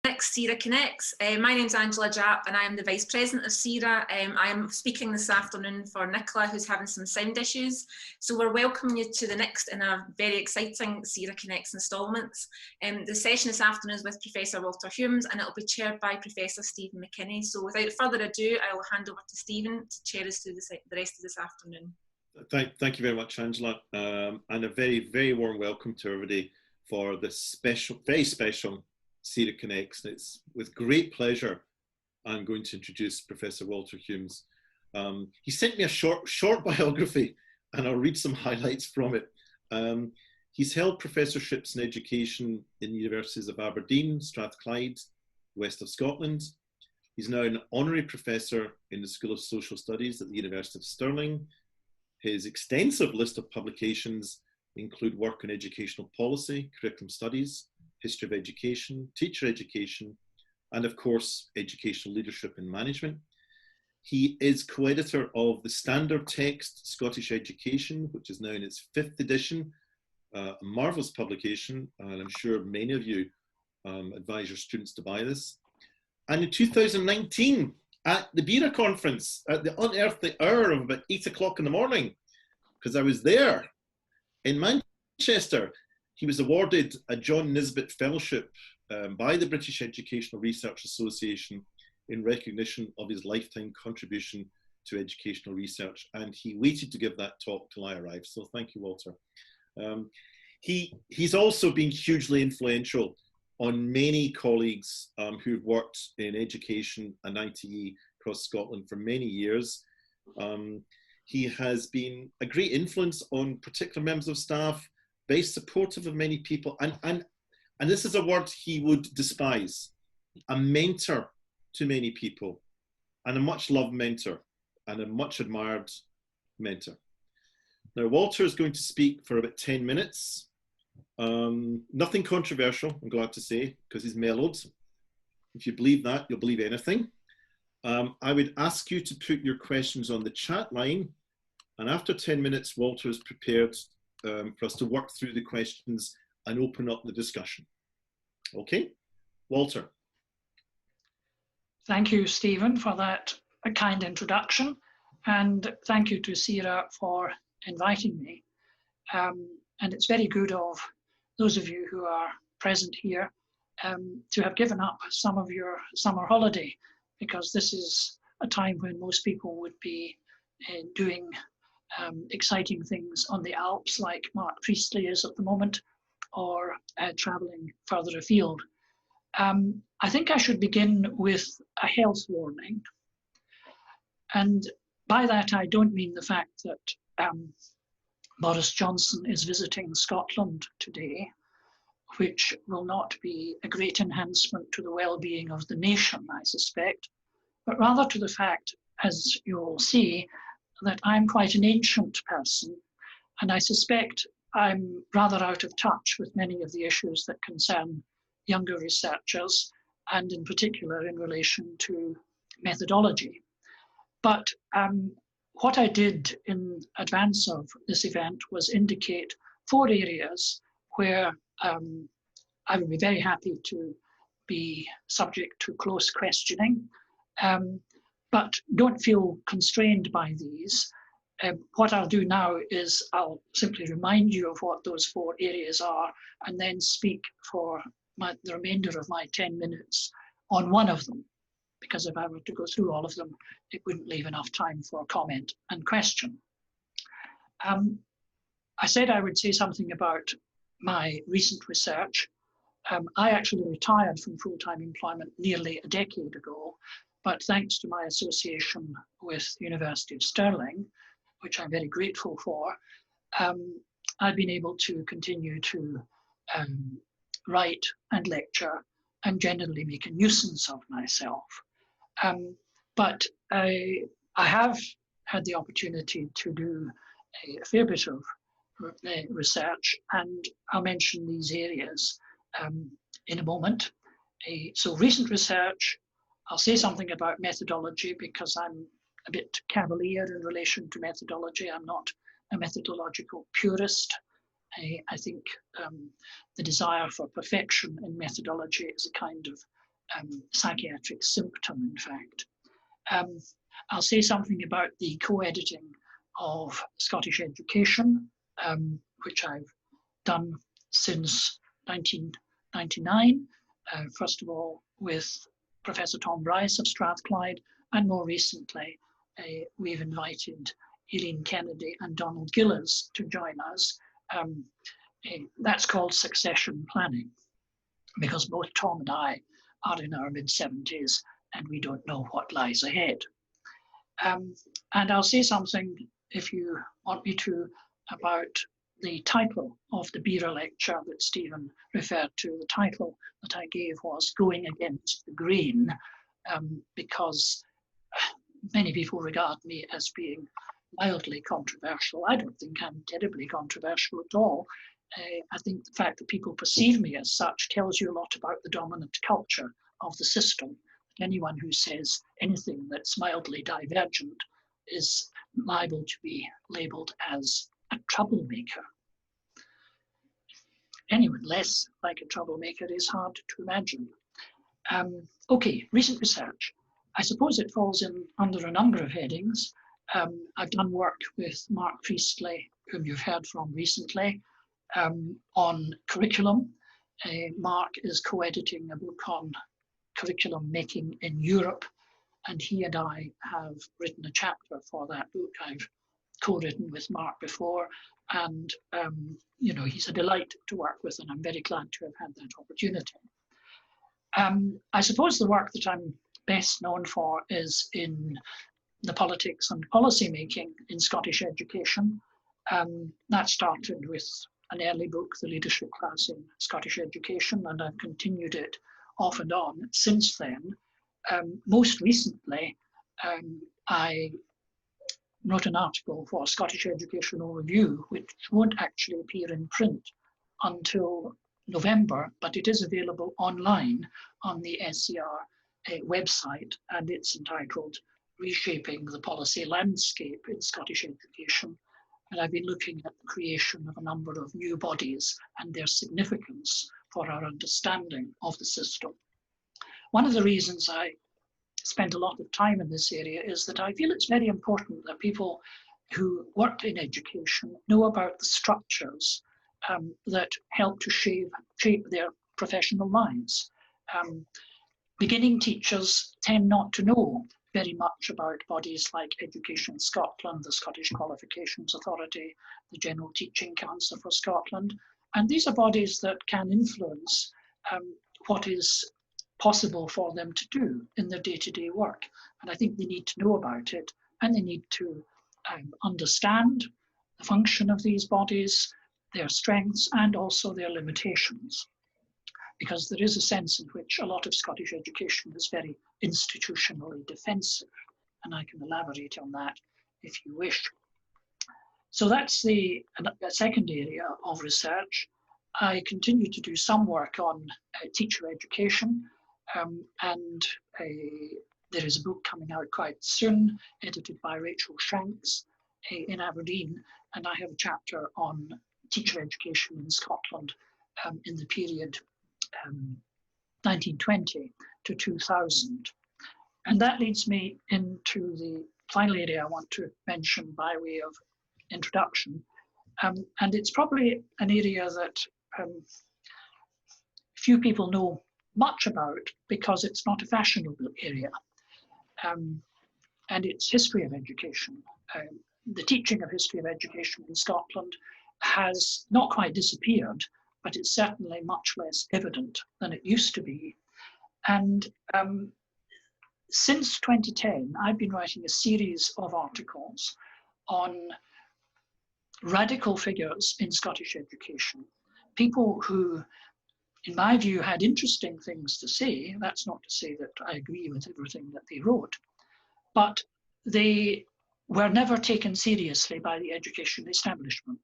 SERA Connects. My name's Angela Japp and I am the Vice President of SERA. I am speaking this afternoon for Nicola, who's having some sound issues. So we're welcoming you to the next in a very exciting SERA Connects instalments. The session this afternoon is with Professor Walter Humes and it will be chaired by Professor Stephen McKinney. So without further ado, I will hand over to Stephen to chair us through the rest of this afternoon. Thank you very much, Angela, and a very, very warm welcome to everybody for this special, very special SERA Connects. It's with great pleasure I'm going to introduce Professor Walter Humes. He sent me a short biography and I'll read some highlights from it. He's held professorships in education in the universities of Aberdeen, Strathclyde, west of Scotland. He's now an Honorary Professor in the School of Social Studies at the University of Stirling. His extensive list of publications include work on educational policy, curriculum studies, history of education, teacher education, and of course, educational leadership and management. He is co-editor of the standard text Scottish Education, which is now in its 5th edition, a marvellous publication, and I'm sure many of you advise your students to buy this. And in 2019, at the BERA conference, at the unearthly hour of about 8 o'clock in the morning, because I was there in Manchester, he was awarded a John Nisbet Fellowship by the British Educational Research Association in recognition of his lifetime contribution to educational research. And he waited to give that talk till I arrived. So thank you, Walter. He's also been hugely influential on many colleagues who've worked in education and ITE across Scotland for many years. He has been a great influence on particular members of staff, very supportive of many people, and this is a word he would despise, a mentor to many people, and a much loved mentor, and a much admired mentor. Now, Walter is going to speak for about 10 minutes. Nothing controversial, I'm glad to say, because he's mellowed. If you believe that, you'll believe anything. I would ask you to put your questions on the chat line, and after 10 minutes, Walter is prepared for us to work through the questions and open up the discussion. Okay, Walter. Thank you, Stephen, for that kind introduction, and thank you to SERA for inviting me. And it's very good of those of you who are present here to have given up some of your summer holiday, because this is a time when most people would be doing exciting things on the Alps, like Mark Priestley is at the moment, or travelling further afield. I think I should begin with a health warning. And by that, I don't mean the fact that Boris Johnson is visiting Scotland today, which will not be a great enhancement to the well-being of the nation, I suspect, but rather to the fact, as you all see, that I'm quite an ancient person, and I suspect I'm rather out of touch with many of the issues that concern younger researchers, and in particular in relation to methodology. But what I did in advance of this event was indicate 4 areas where I would be very happy to be subject to close questioning. But don't feel constrained by these. What I'll do now is I'll simply remind you of what those 4 areas are and then speak for the remainder of my 10 minutes on one of them, because if I were to go through all of them, it wouldn't leave enough time for comment and question. I said I would say something about my recent research. I actually retired from full-time employment nearly a decade ago, but thanks to my association with the University of Stirling, which I'm very grateful for, I've been able to continue to write and lecture and generally make a nuisance of myself. But I have had the opportunity to do a fair bit of research, and I'll mention these areas in a moment. So recent research, I'll say something about methodology because I'm a bit cavalier in relation to methodology. I'm not a methodological purist. I think the desire for perfection in methodology is a kind of psychiatric symptom, in fact. I'll say something about the co-editing of Scottish Education, which I've done since 1999, first of all with Professor Tom Bryce of Strathclyde, and more recently we've invited Eileen Kennedy and Donald Gillis to join us. That's called succession planning, because both Tom and I are in our mid-70s and we don't know what lies ahead. And I'll say something, if you want me to, about the title of the BERA lecture that Stephen referred to. The title that I gave was Going Against the Grain, because many people regard me as being mildly controversial. I don't think I'm terribly controversial at all. I think the fact that people perceive me as such tells you a lot about the dominant culture of the system. Anyone who says anything that's mildly divergent is liable to be labelled as a troublemaker. Anyone less like a troublemaker is hard to imagine. Okay, recent research. I suppose it falls in under a number of headings. I've done work with Mark Priestley, whom you've heard from recently, on curriculum. Mark is co-editing a book on curriculum making in Europe, and he and I have written a chapter for that book. I've co-written with Mark before, and you know, he's a delight to work with, and I'm very glad to have had that opportunity. I suppose the work that I'm best known for is in the politics and policy making in Scottish education. That started with an early book, The Leadership Class in Scottish Education, and I've continued it off and on since then. Most recently, I wrote an article for Scottish Educational Review, which won't actually appear in print until November, but it is available online on the SER website, and it's entitled Reshaping the Policy Landscape in Scottish Education. And I've been looking at the creation of a number of new bodies and their significance for our understanding of the system. One of the reasons I spend a lot of time in this area is that I feel it's very important that people who work in education know about the structures that help to shape their professional lives. Beginning teachers tend not to know very much about bodies like Education Scotland, the Scottish Qualifications Authority, the General Teaching Council for Scotland, and these are bodies that can influence what is possible for them to do in their day-to-day work. And I think they need to know about it, and they need to understand the function of these bodies, their strengths, and also their limitations. Because there is a sense in which a lot of Scottish education is very institutionally defensive, and I can elaborate on that if you wish. So that's the second area of research. I continue to do some work on teacher education, and there is a book coming out quite soon, edited by Rachel Shanks in Aberdeen, and I have a chapter on teacher education in Scotland in the period 1920 to 2000. And that leads me into the final area I want to mention by way of introduction. And it's probably an area that few people know much about because it's not a fashionable area. And it's history of education. The teaching of history of education in Scotland has not quite disappeared, but it's certainly much less evident than it used to be. And since 2010, I've been writing a series of articles on radical figures in Scottish education, people who, in my view, had interesting things to say. That's not to say that I agree with everything that they wrote, but they were never taken seriously by the education establishment.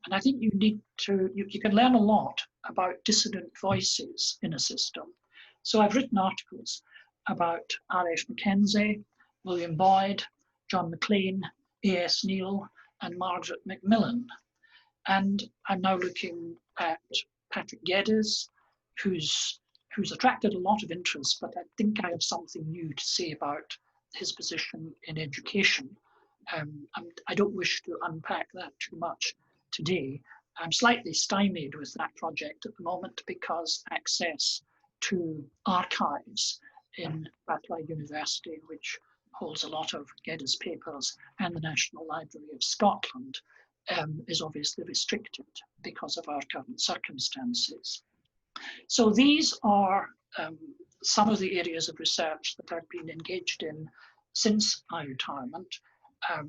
And I think you need to, you can learn a lot about dissident voices in a system. So I've written articles about R.F. Mackenzie, William Boyd, John Maclean, A.S. Neil, and Margaret Macmillan. And I'm now looking at Patrick Geddes, whose who's attracted a lot of interest, but I think I have something new to say about his position in education. I don't wish to unpack that too much today. I'm slightly stymied with that project at the moment because access to archives in Strathclyde University, which holds a lot of Geddes papers, and the National Library of Scotland is obviously restricted because of our current circumstances. So these are some of the areas of research that I've been engaged in since my retirement. I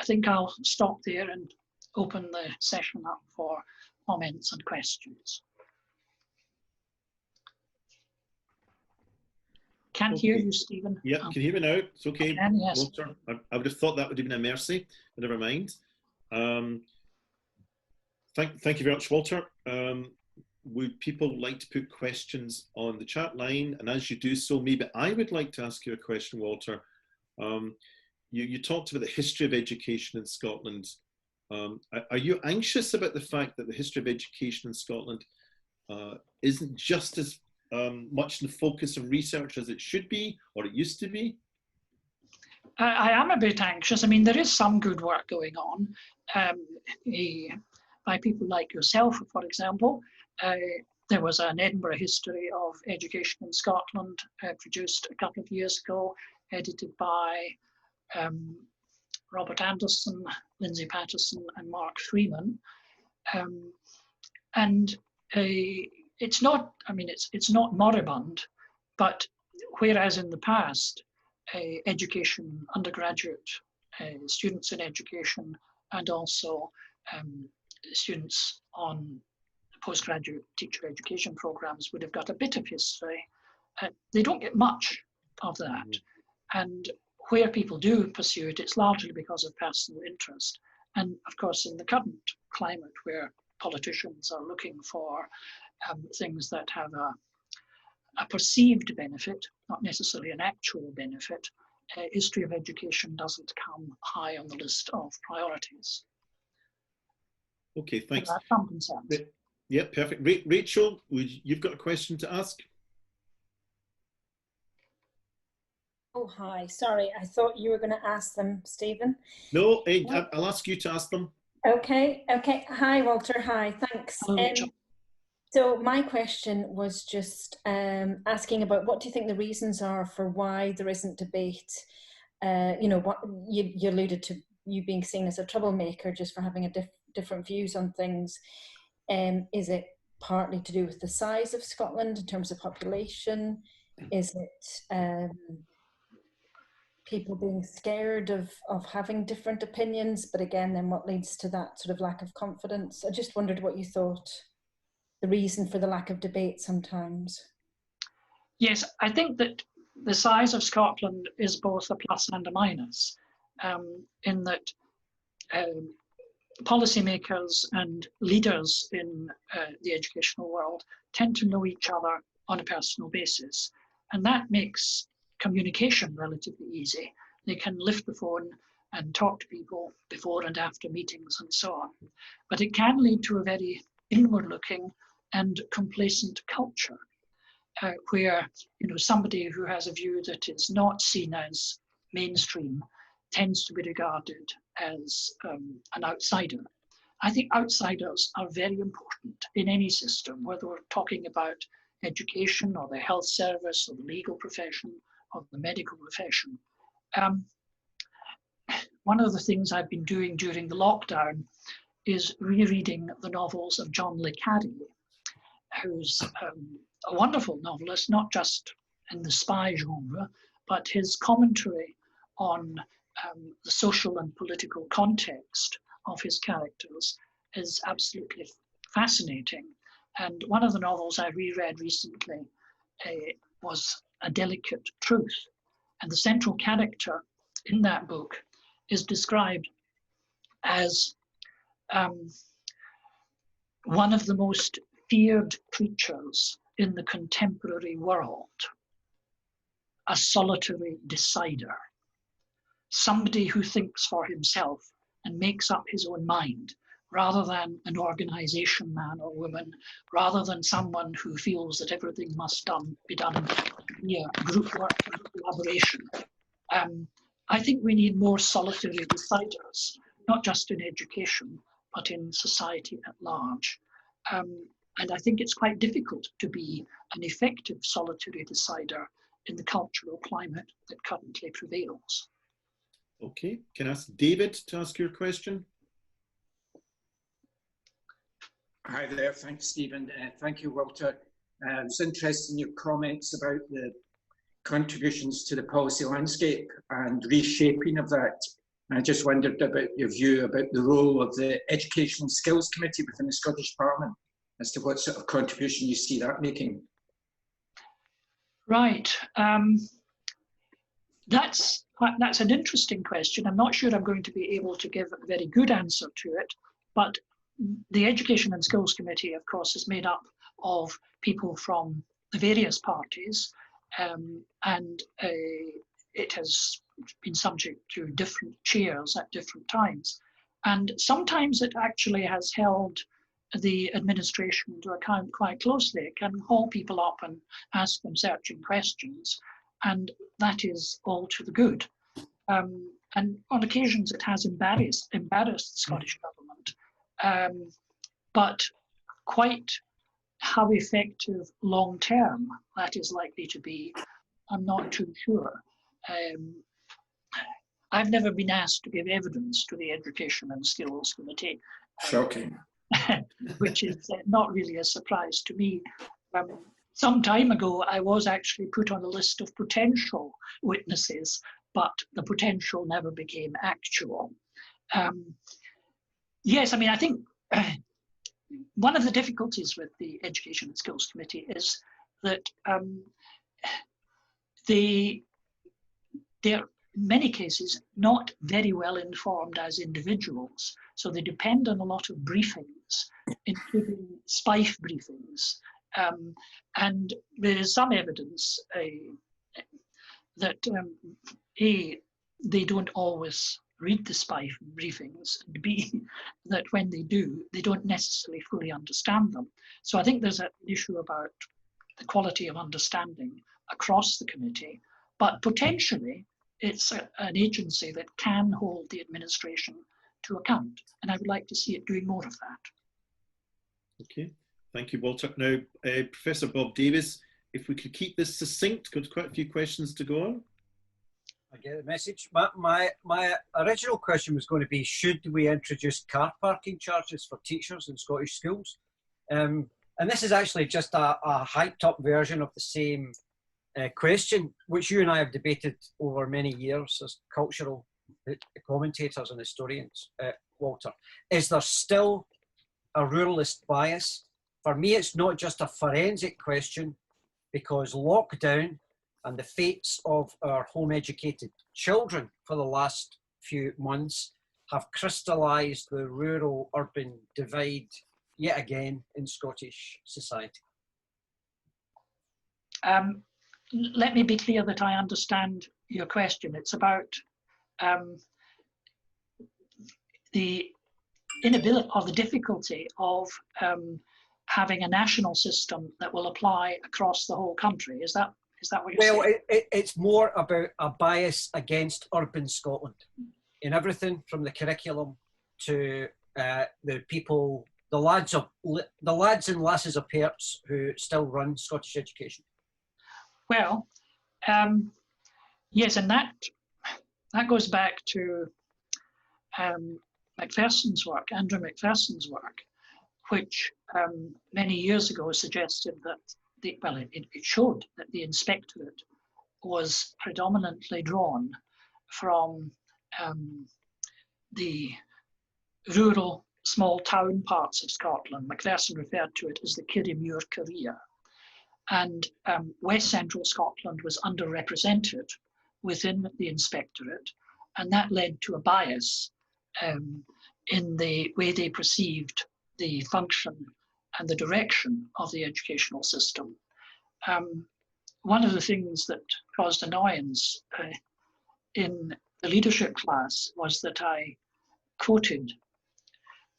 think I'll stop there and open the session up for comments and questions. Can't hear you, Stephen. Yeah, can you hear me now? It's okay. Can, yes. Walter, I would have thought that would have been a mercy, but never mind. Thank you very much, Walter. Would people like to put questions on the chat line? And as you do so, maybe I would like to ask you a question, Walter. You talked about the history of education in Scotland. Are you anxious about the fact that the history of education in Scotland isn't just as much in the focus of research as it should be, or it used to be? I am a bit anxious. I mean, there is some good work going on by people like yourself, for example. There was an Edinburgh history of education in Scotland produced a couple of years ago, edited by Robert Anderson, Lindsay Patterson, and Mark Freeman. It's not, I mean, it's not moribund, but whereas in the past, education, undergraduate students in education, and also students on postgraduate teacher education programs would have got a bit of history. They don't get much of that. And where people do pursue it, it's largely because of personal interest. And of course, in the current climate where politicians are looking for things that have a perceived benefit, not necessarily an actual benefit, history of education doesn't come high on the list of priorities. Okay, thanks. So some concerns. Yeah, perfect. Rachel, you've got a question to ask? Oh, hi. Sorry, I thought you were going to ask them, Stephen. No, I'll ask you to ask them. Okay. Hi, Walter. Hi, thanks. Hello, Rachel. So my question was just asking about what do you think the reasons are for why there isn't debate? You know, what you alluded to, you being seen as a troublemaker just for having different views on things. Is it partly to do with the size of Scotland in terms of population? Is it people being scared of having different opinions? But again, then what leads to that sort of lack of confidence? I just wondered what you thought the reason for the lack of debate sometimes. Yes, I think that the size of Scotland is both a plus and a minus, in that policymakers and leaders in the educational world tend to know each other on a personal basis. And that makes communication relatively easy. They can lift the phone and talk to people before and after meetings and so on. But it can lead to a very inward-looking and complacent culture, where somebody who has a view that is not seen as mainstream tends to be regarded as an outsider. I think outsiders are very important in any system, whether we're talking about education or the health service or the legal profession or the medical profession. One of the things I've been doing during the lockdown is rereading the novels of John le Carré, who's a wonderful novelist, not just in the spy genre, but his commentary on the social and political context of his characters is absolutely fascinating. And one of the novels I reread recently was A Delicate Truth. And the central character in that book is described as one of the most feared creatures in the contemporary world, a solitary decider, somebody who thinks for himself and makes up his own mind rather than an organisation man or woman, rather than someone who feels that everything must be done via group work and collaboration. I think we need more solitary deciders, not just in education, but in society at large. And I think it's quite difficult to be an effective solitary decider in the cultural climate that currently prevails. Okay, can I ask David to ask your question? Hi there, thanks Stephen. Thank you, Walter. It's interesting your comments about the contributions to the policy landscape and reshaping of that. I just wondered about your view about the role of the Education and Skills Committee within the Scottish Parliament, as to what sort of contribution you see that making. Right. That's an interesting question. I'm not sure I'm going to be able to give a very good answer to it, but the Education and Skills Committee, of course, is made up of people from the various parties, and it has been subject to different chairs at different times. And sometimes it actually has held the administration to account quite closely. It can haul people up and ask them searching questions, and that is all to the good. And on occasions it has embarrassed the Scottish government, but quite how effective long term that is likely to be, I'm not too sure. I've never been asked to give evidence to the Education and Skills Committee. Shocking. Which is not really a surprise to me. Some time ago, I was actually put on a list of potential witnesses, but the potential never became actual. Yes, I mean, I think one of the difficulties with the Education and Skills Committee is that they're in many cases not very well informed as individuals. So they depend on a lot of briefings, including SPIFE briefings. And there is some evidence that they don't always read the SPIFE briefings, and B, that when they do, they don't necessarily fully understand them. So I think there's an issue about the quality of understanding across the committee, but potentially it's an agency that can hold the administration to account, and I would like to see it doing more of that. Okay, thank you, Walter. Now, Professor Bob Davis, if we could keep this succinct, got quite a few questions to go on. I get the message. My original question was going to be, should we introduce car parking charges for teachers in Scottish schools? And this is actually just a hyped up version of the same question, which you and I have debated over many years as cultural commentators and historians. Walter, is there still a ruralist bias? For me, it's not just a forensic question, because lockdown and the fates of our home-educated children for the last few months have crystallised the rural-urban divide yet again in Scottish society. Let me be clear that I understand your question. It's about the inability or the difficulty of having a national system that will apply across the whole country. Is that what you're saying? Well, it's more about a bias against urban Scotland in everything from the curriculum to the people, the lads and lasses of Perths who still run Scottish education. Well, yes, and that goes back to Macpherson's work, Andrew Macpherson's work, which many years ago suggested that it showed that the inspectorate was predominantly drawn from the rural small town parts of Scotland. Macpherson referred to it as the Kirriemuir Career. And West Central Scotland was underrepresented within the inspectorate, and that led to a bias in the way they perceived the function and the direction of the educational system. One of the things that caused annoyance in the leadership class was that I quoted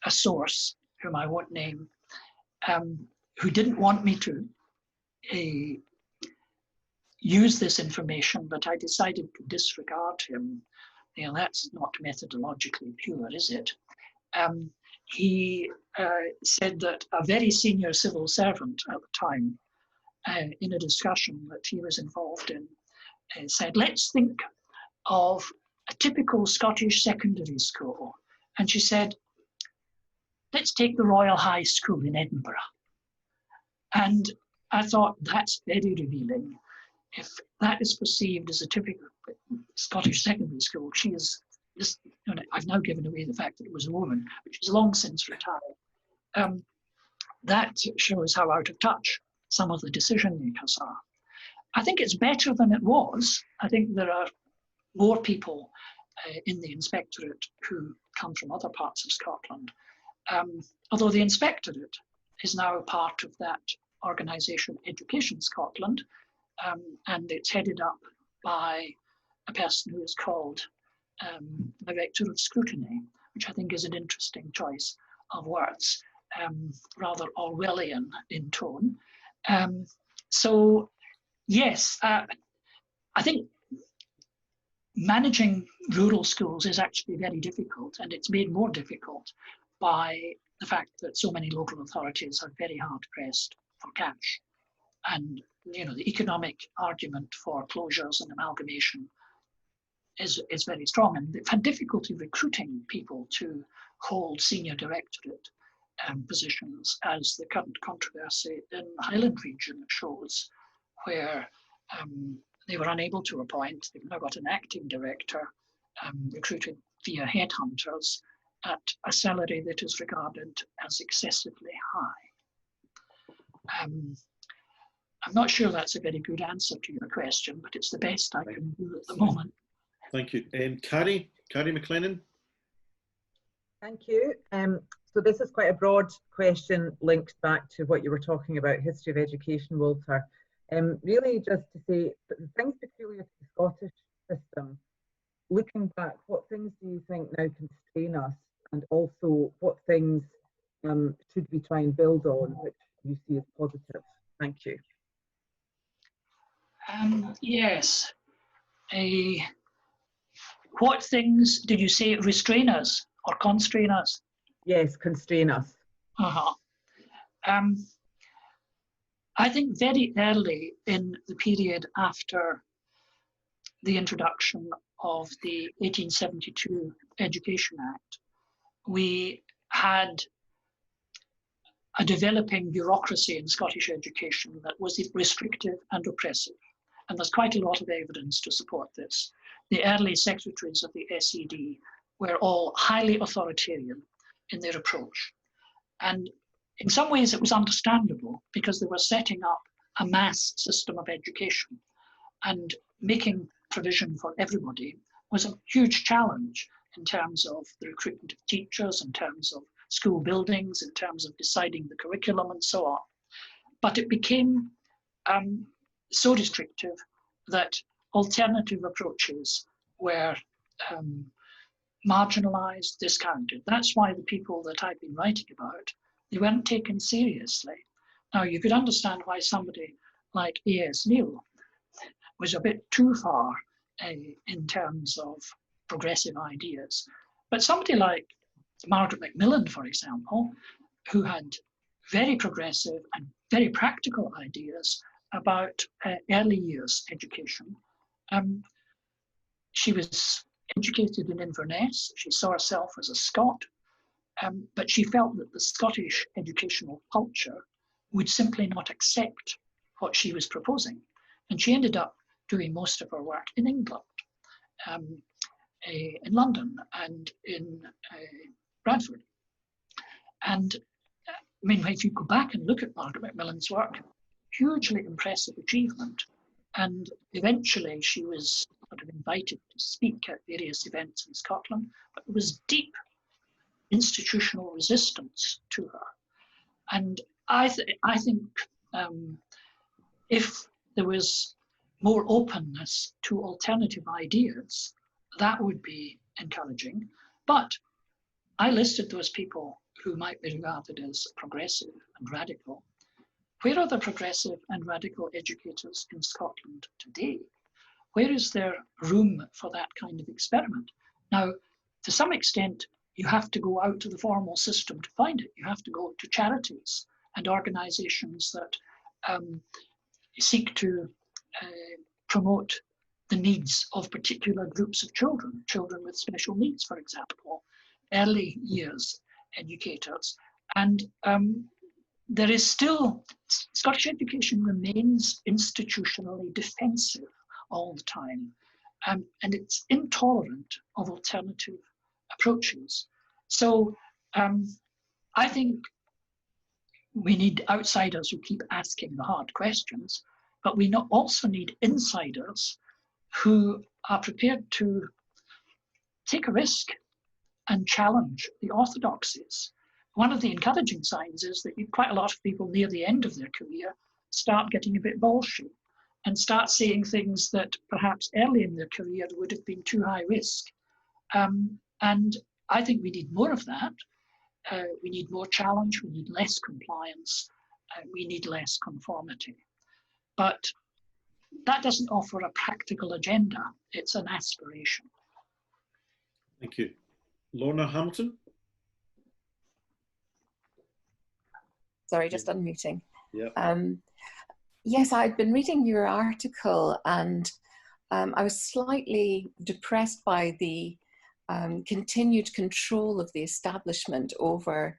a source, whom I won't name, who didn't want me to use this information, but I decided to disregard him. You know, that's not methodologically pure, is it? He said that a very senior civil servant at the time, in a discussion that he was involved in, said, let's think of a typical Scottish secondary school. And she said, let's take the Royal High School in Edinburgh. And I thought, that's very revealing. If that is perceived as a typical Scottish secondary school, she is just, you know, I've now given away the fact that it was a woman, but she's long since retired. That shows how out of touch some of the decision makers are. I think it's better than it was. I think there are more people in the inspectorate who come from other parts of Scotland. Although the inspectorate is now a part of that organisation, Education Scotland, and it's headed up by a person who is called Director of Scrutiny, which I think is an interesting choice of words, rather Orwellian in tone. So yes, I think managing rural schools is actually very difficult, and it's made more difficult by the fact that so many local authorities are very hard pressed for cash. And you know, the economic argument for closures and amalgamation is very strong, and they've had difficulty recruiting people to hold senior directorate positions, as the current controversy in the Highland region shows, where they were unable to appoint. They've now got an acting director recruited via headhunters at a salary that is regarded as excessively high. I'm not sure that's a very good answer to your question, but it's the best I can do at the moment. Thank you. Carrie McLennan. Thank you. So this is quite a broad question linked back to what you were talking about, history of education, Walter. Really just to say, things peculiar to the Scottish system, looking back, what things do you think now constrain us, and also what things should we try and build on, which you see as positive? Thank you. Yes. What things did you say restrain us or constrain us? Yes, constrain us. I think very early in the period after the introduction of the 1872 Education Act, we had a developing bureaucracy in Scottish education that was restrictive and oppressive. And there's quite a lot of evidence to support this. The early secretaries of the SED were all highly authoritarian in their approach. And in some ways it was understandable, because they were setting up a mass system of education, and making provision for everybody was a huge challenge in terms of the recruitment of teachers, in terms of school buildings, in terms of deciding the curriculum and so on. But it became so restrictive that alternative approaches were marginalized, discounted. That's why the people that I've been writing about, they weren't taken seriously. Now, you could understand why somebody like A.S. Neil was a bit too far in terms of progressive ideas. But somebody like Margaret Macmillan, for example, who had very progressive and very practical ideas about early years education. She was educated in Inverness. She saw herself as a Scot, but she felt that the Scottish educational culture would simply not accept what she was proposing. And she ended up doing most of her work in England, in London and in Bradford. And I mean, if you go back and look at Margaret Macmillan's work, hugely impressive achievement. And eventually she was sort of invited to speak at various events in Scotland, but there was deep institutional resistance to her. And I think if there was more openness to alternative ideas, that would be encouraging. But I listed those people who might be regarded as progressive and radical. Where are the progressive and radical educators in Scotland today? Where is there room for that kind of experiment? Now, to some extent, you have to go out to the formal system to find it. You have to go to charities and organisations that seek to promote the needs of particular groups of children, children with special needs, for example, early years educators. And there is still, Scottish education remains institutionally defensive all the time, and it's intolerant of alternative approaches. So I think we need outsiders who keep asking the hard questions, but we also need insiders who are prepared to take a risk and challenge the orthodoxies. One of the encouraging signs is that quite a lot of people near the end of their career start getting a bit bolshy and start saying things that perhaps early in their career would have been too high risk. And I think we need more of that. We need more challenge, we need less compliance, we need less conformity. But that doesn't offer a practical agenda, it's an aspiration. Thank you. Lorna Hamilton? Sorry, just unmuting. Yeah. Yes, I'd been reading your article and I was slightly depressed by the continued control of the establishment over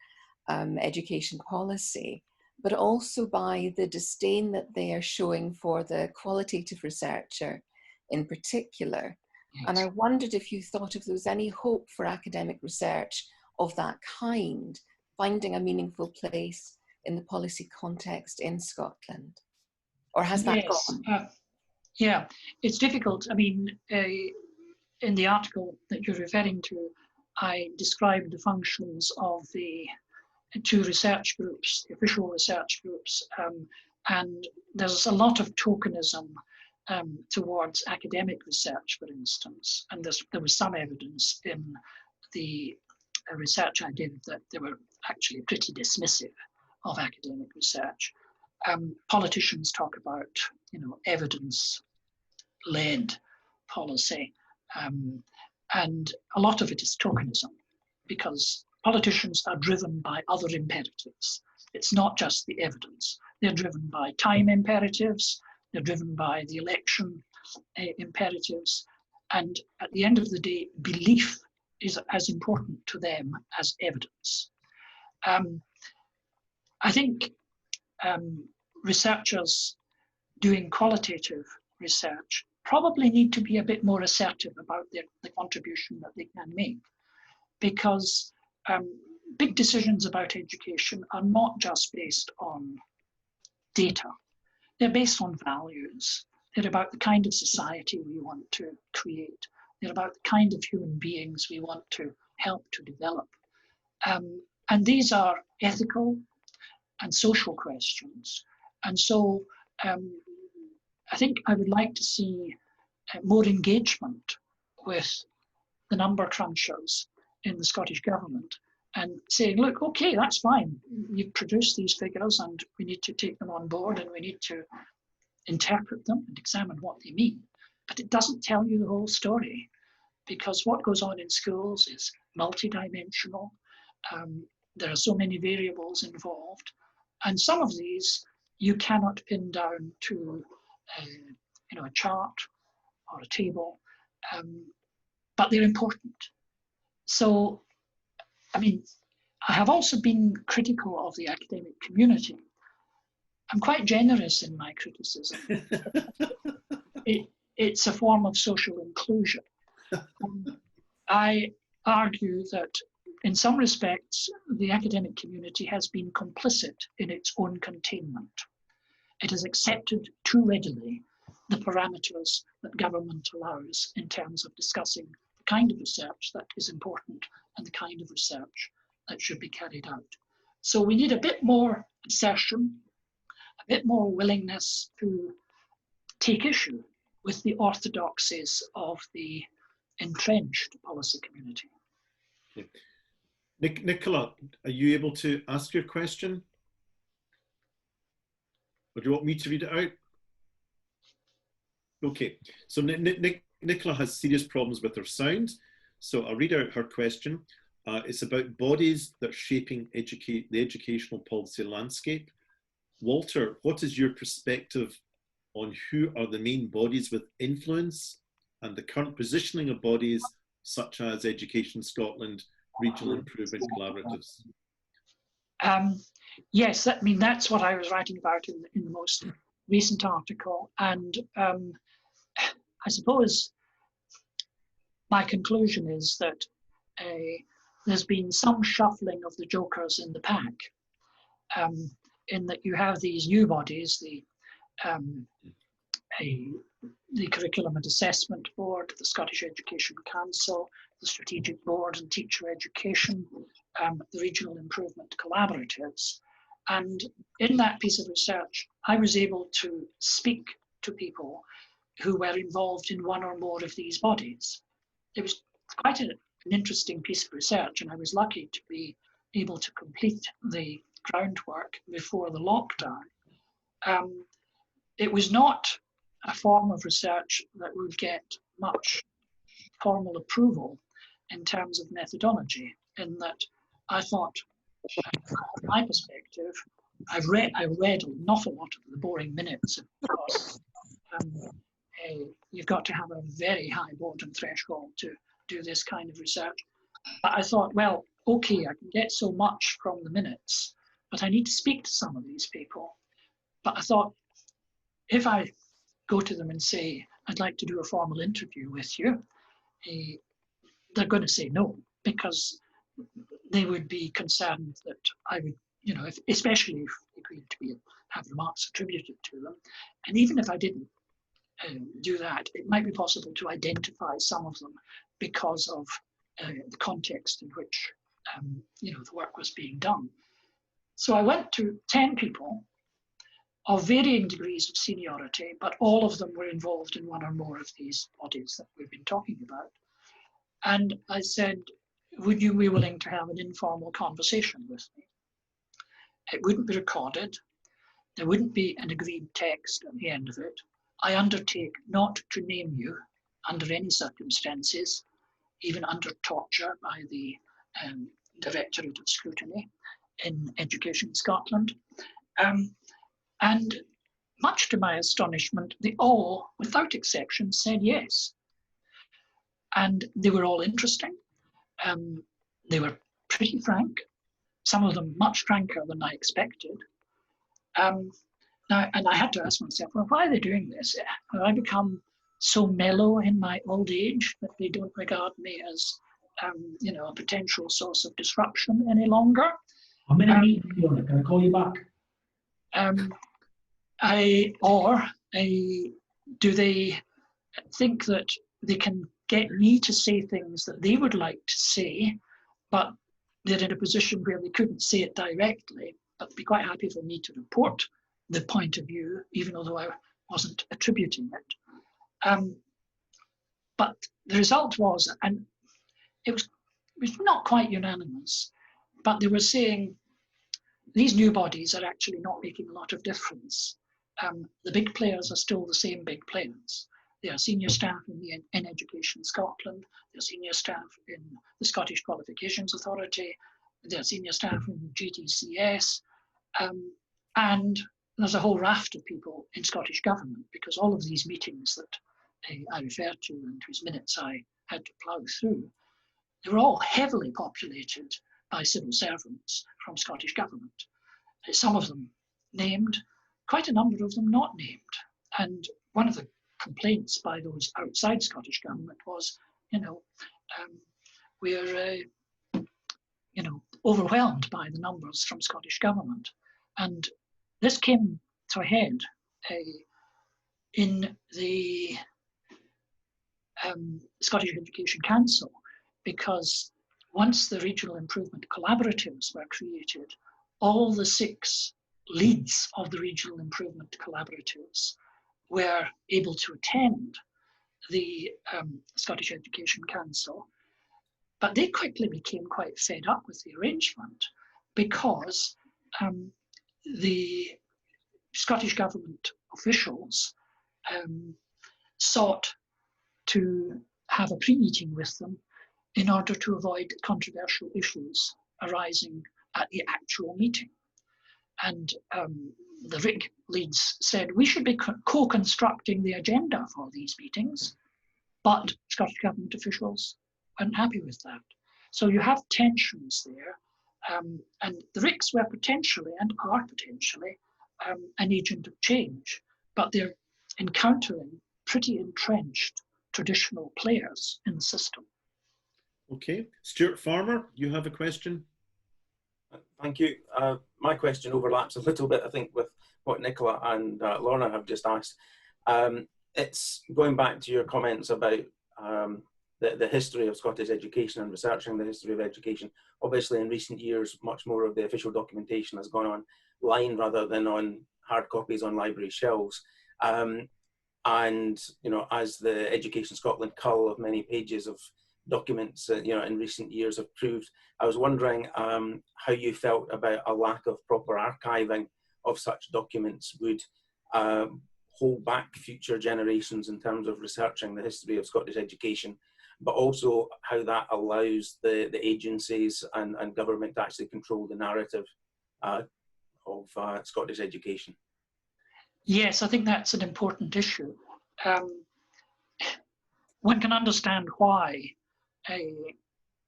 education policy, but also by the disdain that they are showing for the qualitative researcher in particular. Yes. And I wondered if you thought if there was any hope for academic research of that kind, finding a meaningful place in the policy context in Scotland. Or has that gone? Yeah, it's difficult. I mean, in the article that you're referring to, I described the functions of the two research groups, the official research groups, and there's a lot of tokenism towards academic research, for instance, and there was some evidence in the research I did that they were actually pretty dismissive of academic research. Politicians talk about, evidence-led policy, and a lot of it is tokenism, because politicians are driven by other imperatives. It's not just the evidence. They're driven by time imperatives, they're driven by the election imperatives, and at the end of the day, belief is as important to them as evidence. I think researchers doing qualitative research probably need to be a bit more assertive about the contribution that they can make, because big decisions about education are not just based on data. They're based on values. They're about the kind of society we want to create. They're about the kind of human beings we want to help to develop. And these are ethical and social questions. And so I think I would like to see more engagement with the number crunchers in the Scottish government and saying, look, okay, that's fine. You've produced these figures and we need to take them on board and we need to interpret them and examine what they mean. But it doesn't tell you the whole story, because what goes on in schools is multidimensional. There are so many variables involved. And some of these you cannot pin down to a chart or a table, but they're important. So, I mean, I have also been critical of the academic community. I'm quite generous in my criticism. It's a form of social inclusion. I argue that in some respects, the academic community has been complicit in its own containment. It has accepted too readily the parameters that government allows in terms of discussing the kind of research that is important and the kind of research that should be carried out. So we need a bit more assertion, a bit more willingness to take issue with the orthodoxies of the entrenched policy community. Okay. Nicola, are you able to ask your question? Or do you want me to read it out? Okay, so Nicola has serious problems with her sound. So I'll read out her question. It's about bodies that are shaping the educational policy landscape. Walter, what is your perspective on who are the main bodies with influence and the current positioning of bodies such as Education Scotland, Regional Improvement Collaboratives? Yes, I mean, that's what I was writing about in the most recent article. And I suppose my conclusion is that there's been some shuffling of the jokers in the pack, in that you have these new bodies, the Curriculum and Assessment Board, the Scottish Education Council, the Strategic Board and Teacher Education, the Regional Improvement Collaboratives. And in that piece of research, I was able to speak to people who were involved in one or more of these bodies. It was quite an interesting piece of research, and I was lucky to be able to complete the groundwork before the lockdown. It was not a form of research that would get much formal approval in terms of methodology, in that I thought, from my perspective, I read an awful lot of the boring minutes, because you've got to have a very high boredom threshold to do this kind of research. But I thought, well, okay, I can get so much from the minutes, but I need to speak to some of these people. But I thought, if I go to them and say, I'd like to do a formal interview with you, they're going to say no, because they would be concerned that I would, you know, especially if they agreed to have remarks attributed to them. And even if I didn't do that, it might be possible to identify some of them because of the context in which, you know, the work was being done. So I went to 10 people of varying degrees of seniority, but all of them were involved in one or more of these bodies that we've been talking about. And I said, would you be willing to have an informal conversation with me? It wouldn't be recorded. There wouldn't be an agreed text at the end of it. I undertake not to name you under any circumstances, even under torture by the Directorate of Scrutiny in Education Scotland. And much to my astonishment, they all, without exception, said yes. And they were all interesting. They were pretty frank, some of them much franker than I expected. Now, and I had to ask myself, well, why are they doing this? Have I become so mellow in my old age that they don't regard me as, you know, a potential source of disruption any longer? I'm in a meeting, Fiona. Can I call you back? Do they think that they can get me to say things that they would like to say, but they're in a position where they couldn't say it directly, but be quite happy for me to report the point of view, even though I wasn't attributing it. But the result was, and it was not quite unanimous, but they were saying these new bodies are actually not making a lot of difference. The big players are still the same big players. They are senior staff in Education Scotland, they're senior staff in the Scottish Qualifications Authority, they're senior staff in GTCS, and there's a whole raft of people in Scottish Government, because all of these meetings that I referred to and whose minutes I had to plough through, they were all heavily populated by civil servants from Scottish Government. Some of them named, quite a number of them not named. And one of the complaints by those outside Scottish Government was, you know, we're, you know, overwhelmed by the numbers from Scottish Government. And this came to a head in the Scottish Education Council, because once the Regional Improvement Collaboratives were created, all the 6 leads of the Regional Improvement Collaboratives were able to attend the Scottish Education Council, But they quickly became quite fed up with the arrangement because the Scottish Government officials sought to have a pre-meeting with them in order to avoid controversial issues arising at the actual meeting. And the RIC leads said, we should be co-constructing the agenda for these meetings, but Scottish Government officials weren't happy with that. So you have tensions there, and the RICs were potentially, and are potentially, an agent of change, but they're encountering pretty entrenched traditional players in the system. Okay, Stuart Farmer, you have a question? Thank you. My question overlaps a little bit, I think, with what Nicola and Lorna have just asked. It's going back to your comments about the history of Scottish education and researching the history of education. Obviously, in recent years, much more of the official documentation has gone online rather than on hard copies on library shelves. And, you know, as the Education Scotland cull of many pages of documents, you know, in recent years have proved, I was wondering how you felt about a lack of proper archiving of such documents would hold back future generations in terms of researching the history of Scottish education, but also how that allows the agencies and government to actually control the narrative of Scottish education. Yes, I think that's an important issue. One can understand why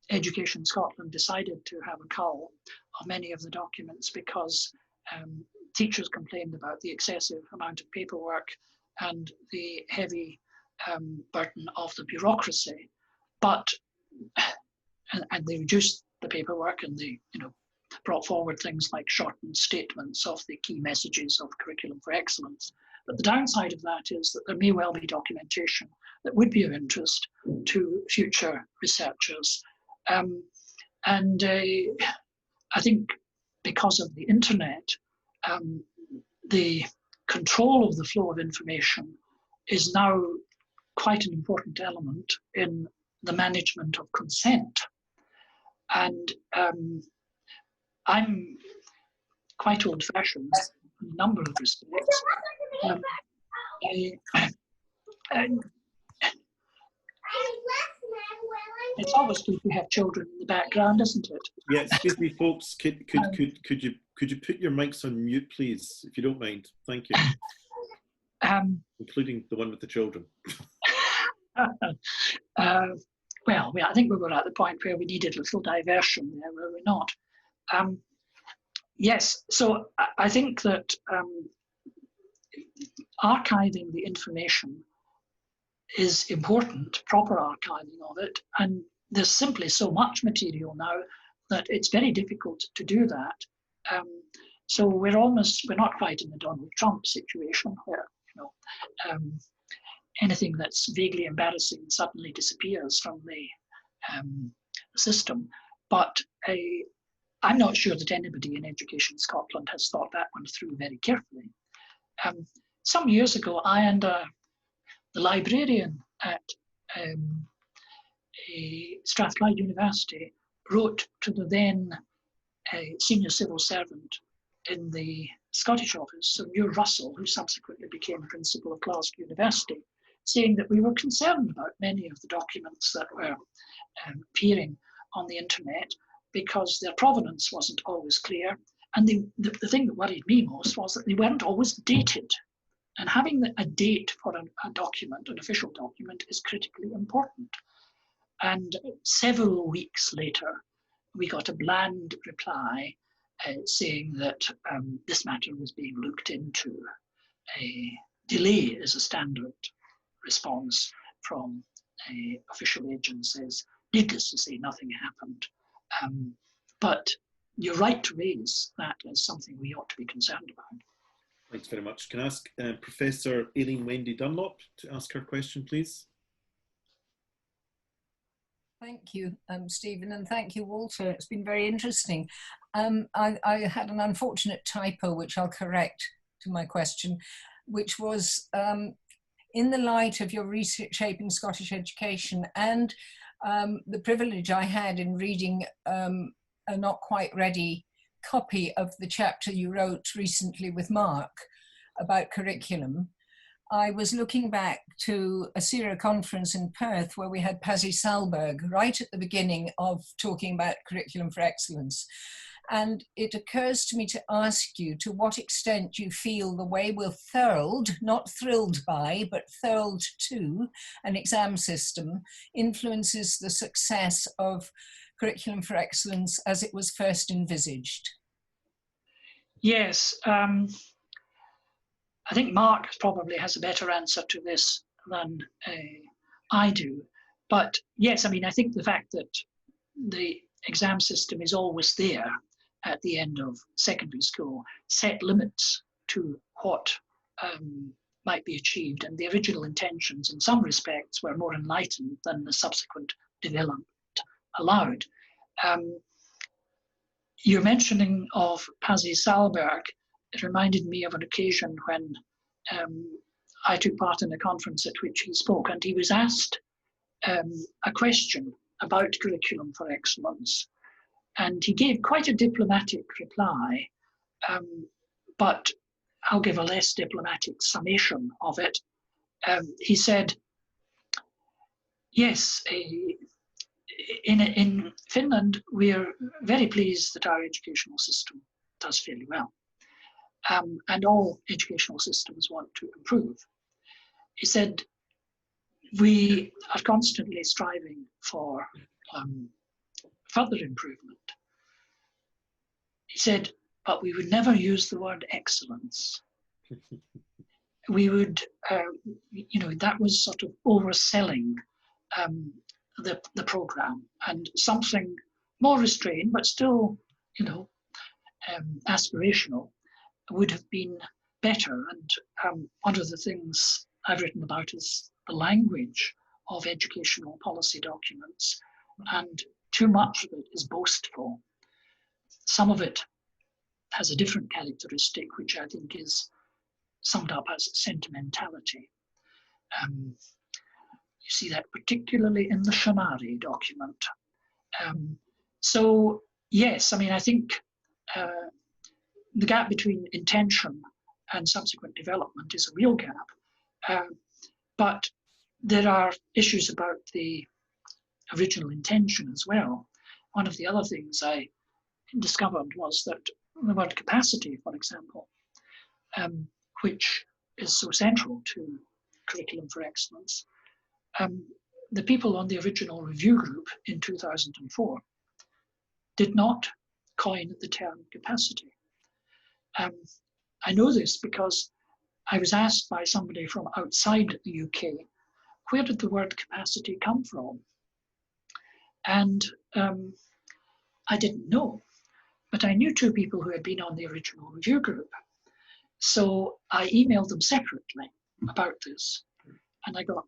Education Scotland decided to have a cull of many of the documents, because teachers complained about the excessive amount of paperwork and the heavy burden of the bureaucracy. But and they reduced the paperwork, and they, you know, brought forward things like shortened statements of the key messages of Curriculum for Excellence. But the downside of that is that there may well be documentation that would be of interest to future researchers. And I think because of the internet, the control of the flow of information is now quite an important element in the management of consent. And I'm quite old-fashioned in a number of respects. It's always good to have children in the background, isn't it? Yeah, excuse me, folks. Could you put your mics on mute, please, if you don't mind? Thank you. Including the one with the children. Well, I think we were at the point where we needed a little diversion there, were we not? Yes, so I think that archiving the information is important, proper archiving of it, and there's simply so much material now that it's very difficult to do that. So we're not quite in the Donald Trump situation where, you know, anything that's vaguely embarrassing suddenly disappears from the system. But I'm not sure that anybody in Education Scotland has thought that one through very carefully. Some years ago, I and the librarian at Strathclyde University wrote to the then senior civil servant in the Scottish office, Sir Muir Russell, who subsequently became principal of Glasgow University, saying that we were concerned about many of the documents that were appearing on the internet because their provenance wasn't always clear. And the thing that worried me most was that they weren't always dated. And having a date for a document, an official document, is critically important. And several weeks later, we got a bland reply saying that this matter was being looked into. A delay is a standard response from official agencies. Needless to say, nothing happened. But you're right to raise that as something we ought to be concerned about. Thanks very much. Can I ask Professor Aileen Wendy Dunlop to ask her question, please? Thank you, Stephen, and thank you, Walter. It's been very interesting. I had an unfortunate typo, which I'll correct to my question, which was in the light of your reshaping Scottish education and the privilege I had in reading a not quite ready copy of the chapter you wrote recently with Mark about curriculum, I was looking back to a SERA conference in Perth where we had Pazzi Salberg right at the beginning of talking about curriculum for excellence. And it occurs to me to ask you to what extent you feel the way we're thurled, not thrilled by, but thurled to an exam system influences the success of curriculum for excellence as it was first envisaged. Yes, I think Mark probably has a better answer to this than I do. But yes, I mean, I think the fact that the exam system is always there at the end of secondary school set limits to what might be achieved, and the original intentions in some respects were more enlightened than the subsequent development allowed. Your mentioning of Pazzi Salberg, it reminded me of an occasion when I took part in a conference at which he spoke, and he was asked a question about curriculum for excellence. And he gave quite a diplomatic reply, but I'll give a less diplomatic summation of it. He said, yes, in Finland, we're very pleased that our educational system does fairly well. And all educational systems want to improve. He said, we are constantly striving for further improvement. He said, but we would never use the word excellence. We would, that was sort of overselling the program, and something more restrained, but still, aspirational, would have been better. And one of the things I've written about is the language of educational policy documents, and too much of it is boastful. Some of it has a different characteristic, which I think is summed up as sentimentality. You see that particularly in the Shonari document. So yes, I mean, I think the gap between intention and subsequent development is a real gap. But there are issues about the original intention as well. One of the other things I discovered was that the word capacity, for example, which is so central to curriculum for excellence, the people on the original review group in 2004 did not coin the term capacity. I know this because I was asked by somebody from outside the UK, where did the word capacity come from? And I didn't know, but I knew two people who had been on the original review group. So I emailed them separately about this, and I got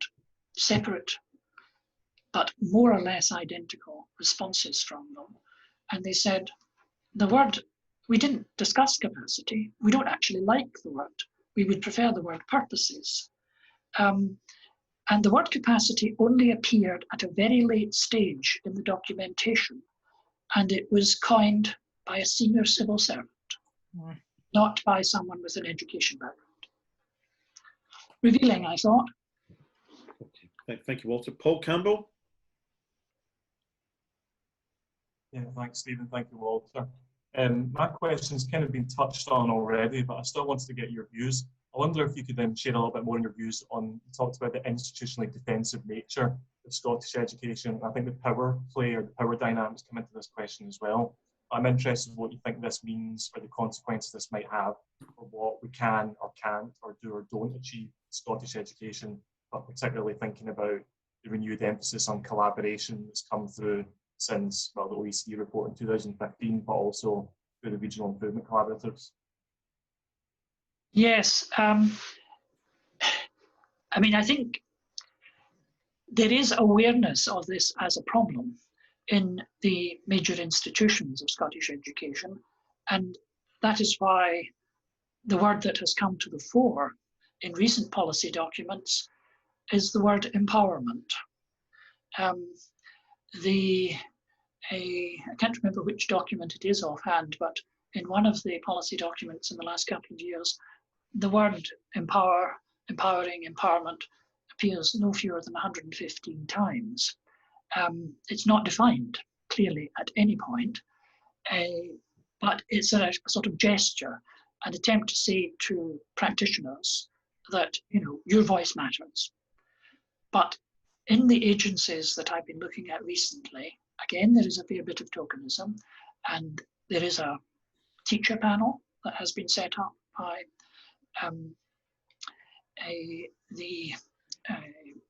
separate but more or less identical responses from them. And they said, we didn't discuss capacity. We don't actually like the word. We would prefer the word purposes. And the word capacity only appeared at a very late stage in the documentation, and it was coined by a senior civil servant, not by someone with an education background. Revealing, I thought. Okay. Thank you, Walter. Paul Campbell. Yeah, thanks, Stephen. Thank you, Walter. My question's kind of been touched on already, but I still wanted to get your views. I wonder if you could then share a little bit more on your views on, you talked about the institutionally defensive nature of Scottish education. I think the power play or the power dynamics come into this question as well. I'm interested in what you think this means or the consequences this might have for what we can or can't or do or don't achieve in Scottish education, but particularly thinking about the renewed emphasis on collaboration that's come through since, well, the OECD report in 2015, but also through the regional improvement collaboratives. Yes, I mean, I think there is awareness of this as a problem in the major institutions of Scottish education, and that is why the word that has come to the fore in recent policy documents is the word empowerment. I can't remember which document it is offhand, but in one of the policy documents in the last couple of years, the word empower, empowering, empowerment appears no fewer than 115 times. It's not defined clearly at any point, but it's a sort of gesture, an attempt to say to practitioners that, you know, your voice matters. But in the agencies that I've been looking at recently, again, there is a fair bit of tokenism, and there is a teacher panel that has been set up by the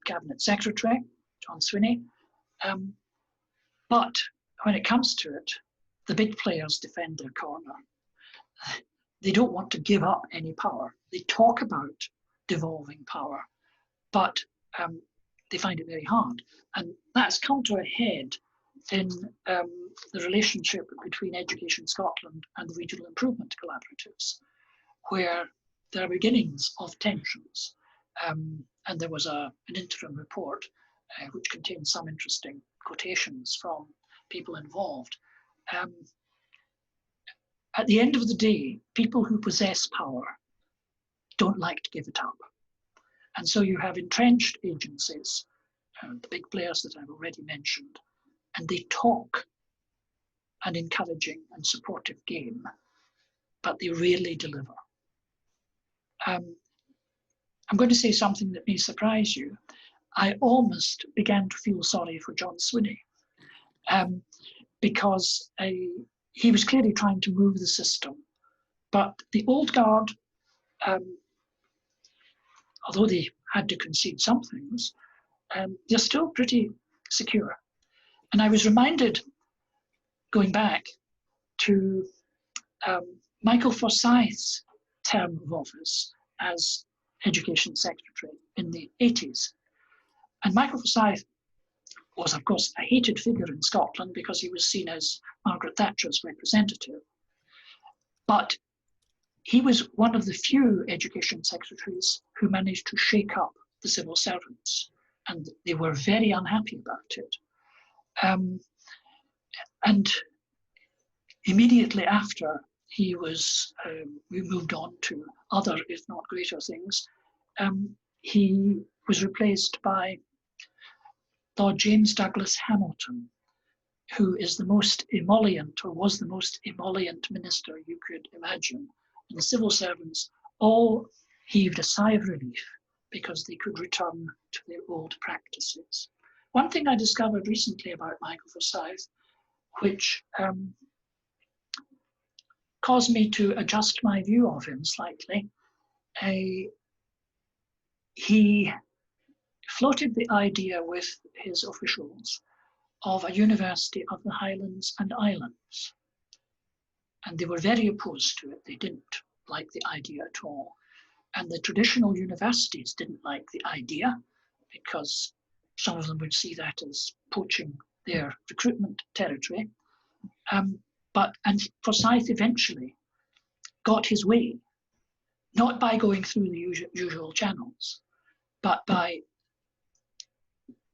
Cabinet Secretary, John Swinney. But when it comes to it, the big players defend their corner. They don't want to give up any power. They talk about devolving power, but they find it very hard. And that's come to a head in the relationship between Education Scotland and the Regional Improvement Collaboratives, where there are beginnings of tensions. And there was an interim report which contains some interesting quotations from people involved. At the end of the day, people who possess power don't like to give it up. And so you have entrenched agencies, the big players that I've already mentioned, and they talk an encouraging and supportive game, but they rarely deliver. I'm going to say something that may surprise you. I almost began to feel sorry for John Swinney because he was clearly trying to move the system. But the old guard, although they had to concede some things, they're still pretty secure. And I was reminded, going back to Michael Forsyth's term of office as Education Secretary in the 80s. And Michael Forsyth was, of course, a hated figure in Scotland because he was seen as Margaret Thatcher's representative. But he was one of the few education secretaries who managed to shake up the civil servants, and they were very unhappy about it. And immediately after he was, we moved on to other, if not greater things, he was replaced by Lord James Douglas Hamilton, who is the most emollient, or was the most emollient minister you could imagine. And the civil servants all heaved a sigh of relief because they could return to their old practices. One thing I discovered recently about Michael Forsyth, which caused me to adjust my view of him slightly, he floated the idea with his officials of a University of the Highlands and Islands. And they were very opposed to it. They didn't like the idea at all. And the traditional universities didn't like the idea because some of them would see that as poaching their recruitment territory. And Forsyth eventually got his way, not by going through the usual channels, but by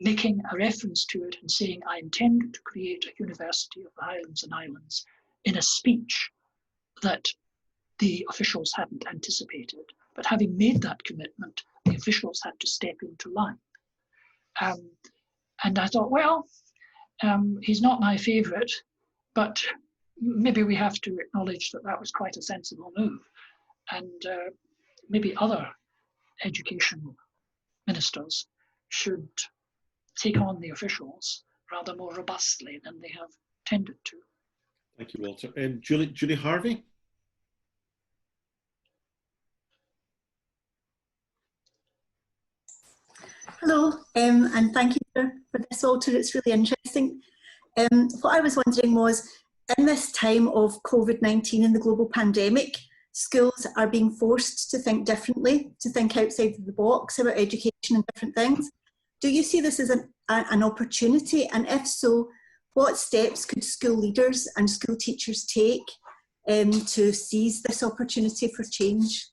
making a reference to it and saying, I intend to create a University of the Highlands and Islands, in a speech that the officials hadn't anticipated. But having made that commitment, the officials had to step into line. And I thought, well, he's not my favourite, but maybe we have to acknowledge that that was quite a sensible move. And maybe other education ministers should take on the officials rather more robustly than they have tended to. Thank you, Walter. And Julie Harvey? Hello, and thank you for this, Walter. It's really interesting. What I was wondering was, in this time of COVID-19 and the global pandemic, schools are being forced to think differently, to think outside of the box about education and different things. Do you see this as an opportunity? And if so, what steps could school leaders and school teachers take to seize this opportunity for change?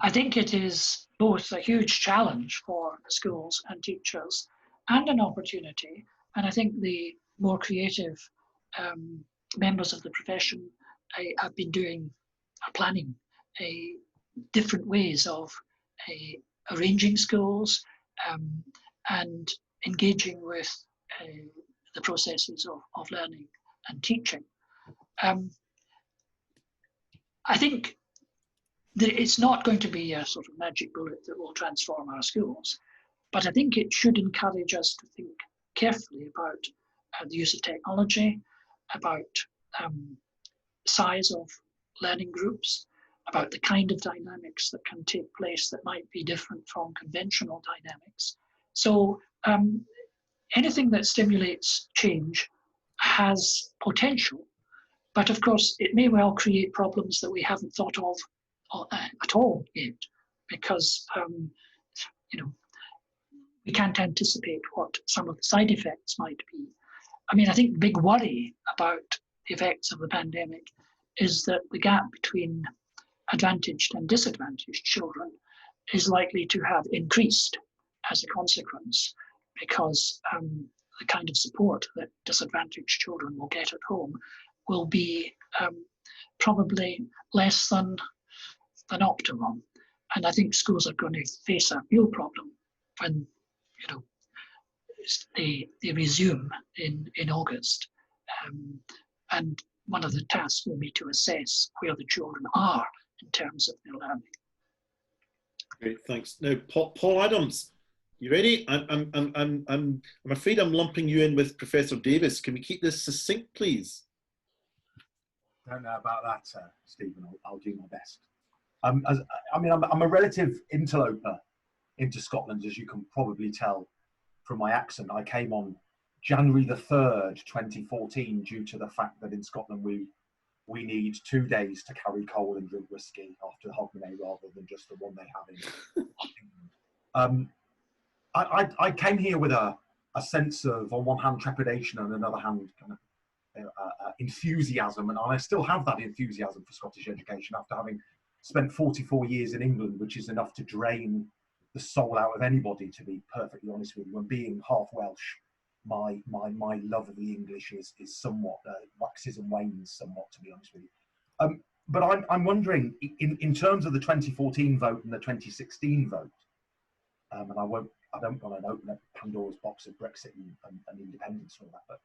I think it is both a huge challenge for schools and teachers and an opportunity. And I think the more creative members of the profession have been planning different ways of arranging schools and engaging with the processes of learning and teaching. I think that it's not going to be a sort of magic bullet that will transform our schools, but I think it should encourage us to think carefully about the use of technology, about size of learning groups, about the kind of dynamics that can take place that might be different from conventional dynamics. So anything that stimulates change has potential, but of course it may well create problems that we haven't thought of at all yet, because we can't anticipate what some of the side effects might be. I mean, I think the big worry about the effects of the pandemic is that the gap between advantaged and disadvantaged children is likely to have increased as a consequence, because the kind of support that disadvantaged children will get at home will be probably less than optimum. And I think schools are going to face a real problem when they resume in August. And one of the tasks will be to assess where the children are in terms of their learning. Great, thanks. Now, Paul Adams, you ready? I'm afraid I'm lumping you in with Professor Davis. Can we keep this succinct, please? I don't know about that, Stephen. I'll do my best. I'm a relative interloper into Scotland, as you can probably tell from my accent. I came on January the 3rd, 2014, due to the fact that in Scotland we need 2 days to carry coal and drink whiskey after the hogmanay rather than just the one they have in England. I came here with a sense of, on one hand, trepidation and on the other hand, kind of enthusiasm, and I still have that enthusiasm for Scottish education after having spent 44 years in England, which is enough to drain the soul out of anybody, to be perfectly honest with you. And being half Welsh, my love of the English is somewhat waxes and wanes somewhat, to be honest with you. But I'm wondering, in terms of the 2014 vote and the 2016 vote, and I don't want to open up Pandora's box of Brexit and independence and all that, but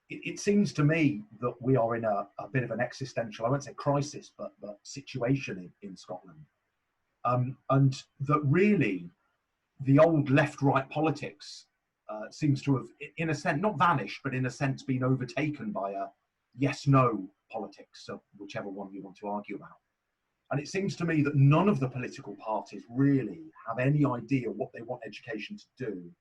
it seems to me that we are in a bit of an existential, I won't say crisis, but situation in Scotland. And that really the old left-right politics seems to have, in a sense, not vanished, but in a sense been overtaken by a yes-no politics, so whichever one you want to argue about. And it seems to me that none of the political parties really have any idea what they want education to do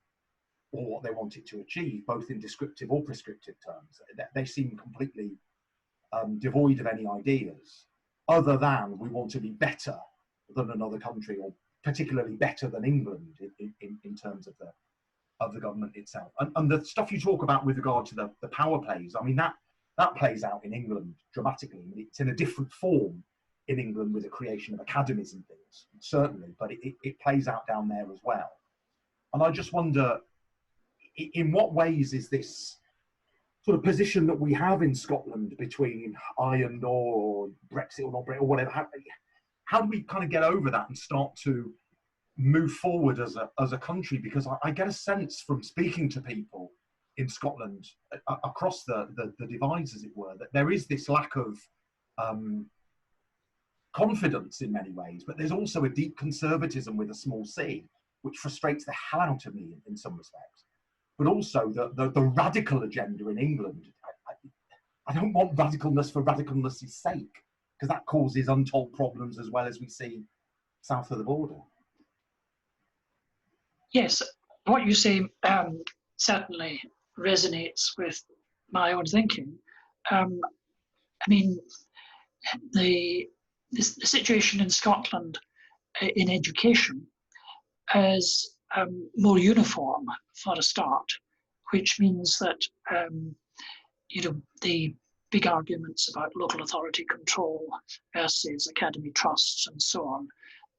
or what they want it to achieve, both in descriptive or prescriptive terms. They seem completely devoid of any ideas, other than we want to be better than another country, or particularly better than England in terms of the government itself. And the stuff you talk about with regard to the power plays, I mean, that plays out in England dramatically. It's in a different form in England with the creation of academies and things, certainly, but it plays out down there as well. And I just wonder, in what ways is this sort of position that we have in Scotland between aye and no, or Brexit or not Brexit, or whatever, how do we kind of get over that and start to move forward as a country? Because I get a sense from speaking to people in Scotland across the divides, as it were, that there is this lack of confidence in many ways, but there's also a deep conservatism with a small c, which frustrates the hell out of me in some respects. But also the radical agenda in England. I don't want radicalness for radicalness' sake, because that causes untold problems as well, as we see south of the border. Yes, what you say certainly resonates with my own thinking. I mean, the situation in Scotland in education is more uniform for a start, which means that the big arguments about local authority control versus academy trusts and so on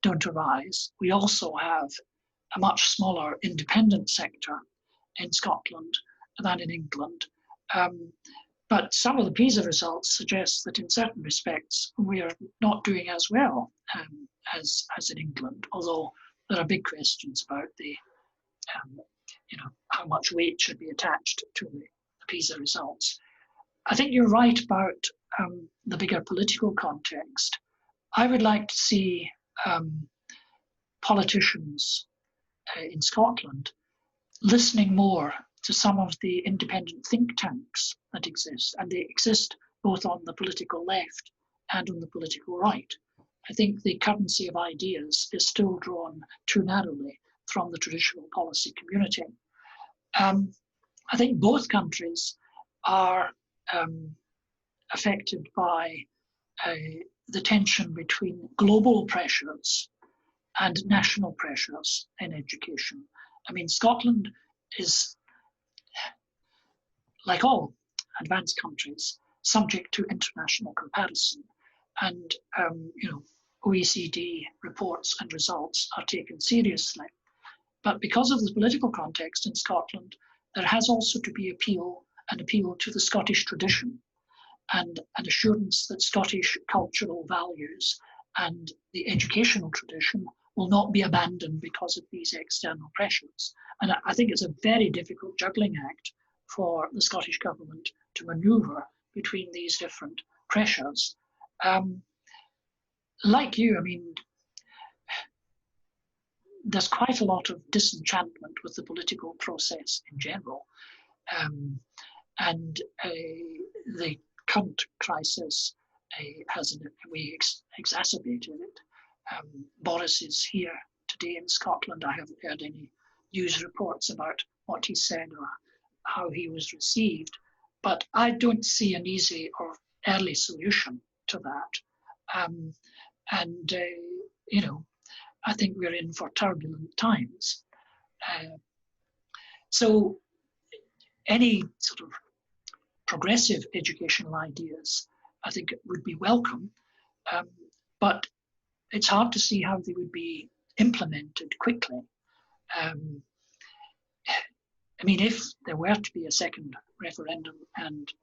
don't arise. We also have a much smaller independent sector in Scotland than in England. But some of the PISA results suggest that in certain respects we are not doing as well as in England, although there are big questions about the, how much weight should be attached to the PISA results. I think you're right about the bigger political context. I would like to see politicians in Scotland listening more to some of the independent think tanks that exist, and they exist both on the political left and on the political right. I think the currency of ideas is still drawn too narrowly from the traditional policy community. I think both countries are affected by the tension between global pressures and national pressures in education. I mean, Scotland is, like all advanced countries, subject to international comparison, and OECD reports and results are taken seriously. But because of the political context in Scotland, there has also to be an appeal to the Scottish tradition and an assurance that Scottish cultural values and the educational tradition will not be abandoned because of these external pressures. And I think it's a very difficult juggling act for the Scottish government to manoeuvre between these different pressures. Like you, I mean, there's quite a lot of disenchantment with the political process in general. And the current crisis has in a way exacerbated it. Boris is here today in Scotland. I haven't heard any news reports about what he said or how he was received, but I don't see an easy or early solution to that. I think we're in for turbulent times. So any sort of progressive educational ideas, I think, would be welcome, but it's hard to see how they would be implemented quickly. I mean, if there were to be a second referendum and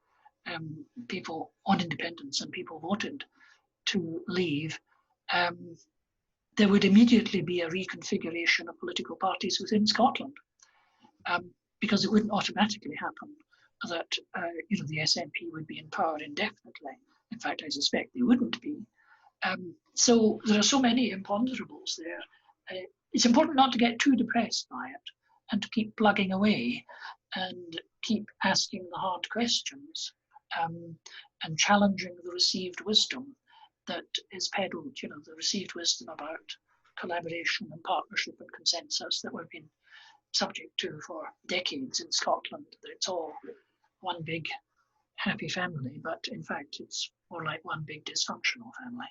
people on independence and people voted to leave, there would immediately be a reconfiguration of political parties within Scotland, because it wouldn't automatically happen that the SNP would be in power indefinitely. In fact, I suspect they wouldn't be. So there are so many imponderables there. It's important not to get too depressed by it and to keep plugging away and keep asking the hard questions and challenging the received wisdom that is peddled, the received wisdom about collaboration and partnership and consensus that we've been subject to for decades in Scotland, that it's all one big happy family, but in fact it's more like one big dysfunctional family.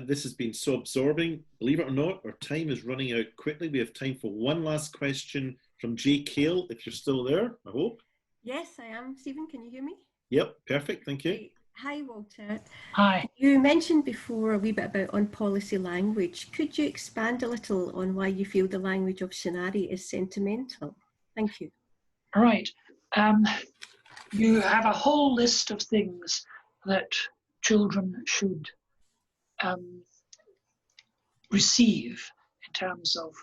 This has been so absorbing. Believe it or not, our time is running out quickly. We have time for one last question from Jay Cale, if you're still there, I hope. Yes, I am. Stephen, can you hear me? Yep, perfect, thank you. Hi, Walter. Hi. You mentioned before a wee bit about on-policy language. Could you expand a little on why you feel the language of Shinari is sentimental? Thank you. All right. You have a whole list of things that children should receive in terms of,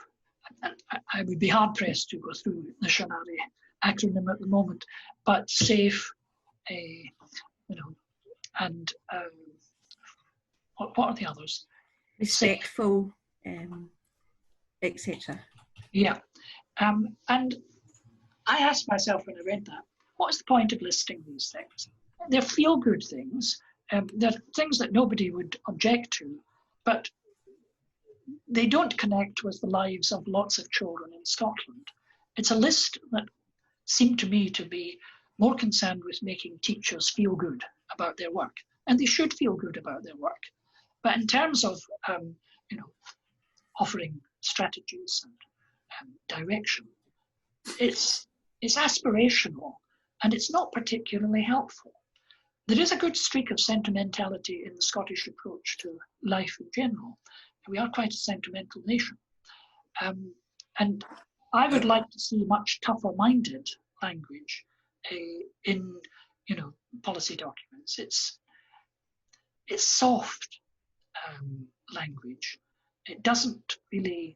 I would be hard pressed to go through the Shinari acronym at the moment, but safe, and what are the others? Respectful, etc. Yeah, and I asked myself when I read that, what's the point of listing these things? They're feel-good things. They're things that nobody would object to, but they don't connect with the lives of lots of children in Scotland. It's a list that seemed to me to be more concerned with making teachers feel good about their work, and they should feel good about their work. But in terms of offering strategies and direction, it's aspirational and it's not particularly helpful. There is a good streak of sentimentality in the Scottish approach to life in general. We are quite a sentimental nation. And I would like to see much tougher-minded language in, policy documents. It's soft language. It doesn't really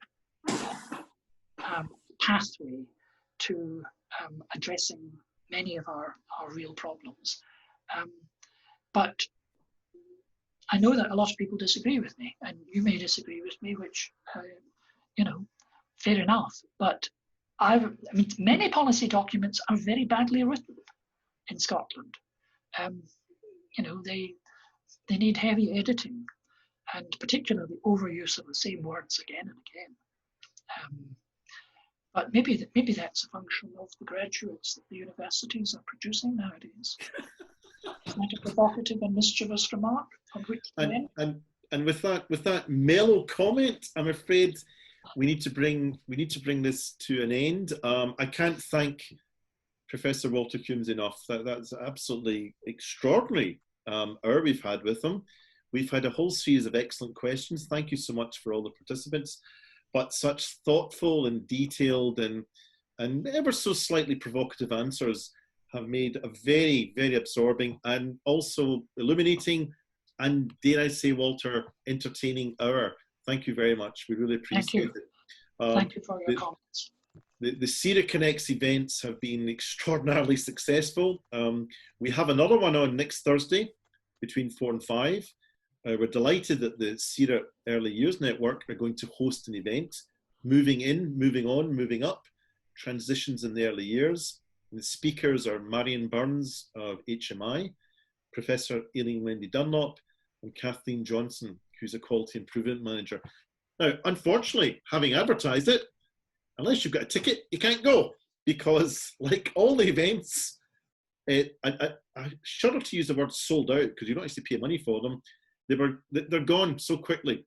pathway to addressing many of our real problems. But I know that a lot of people disagree with me, and you may disagree with me, which, fair enough. But many policy documents are very badly written in Scotland. They need heavy editing, and particularly overuse of the same words again and again. But maybe that's a function of the graduates that the universities are producing nowadays. Is that a provocative and mischievous remark? And with that mellow comment, I'm afraid we need to bring this to an end. I can't thank Professor Walter Humes enough. That's absolutely extraordinary hour we've had with him. We've had a whole series of excellent questions. Thank you so much for all the participants, but such thoughtful and detailed and ever so slightly provocative answers have made a very, very absorbing and also illuminating and, dare I say, Walter, entertaining hour. Thank you very much. We really appreciate it. Thank you for your comments. The SERA Connects events have been extraordinarily successful. We have another one on next Thursday between 4 and 5. We're delighted that the SERA Early Years Network are going to host an event, moving in, moving on, moving up, transitions in the early years. And the speakers are Marion Burns of HMI, Professor Aileen Wendy Dunlop, and Kathleen Johnson, who's a Quality Improvement Manager. Now, unfortunately, having advertised it, unless you've got a ticket, you can't go, because like all the events, I shudder to use the word sold out, because you don't actually pay money for them. They're gone so quickly.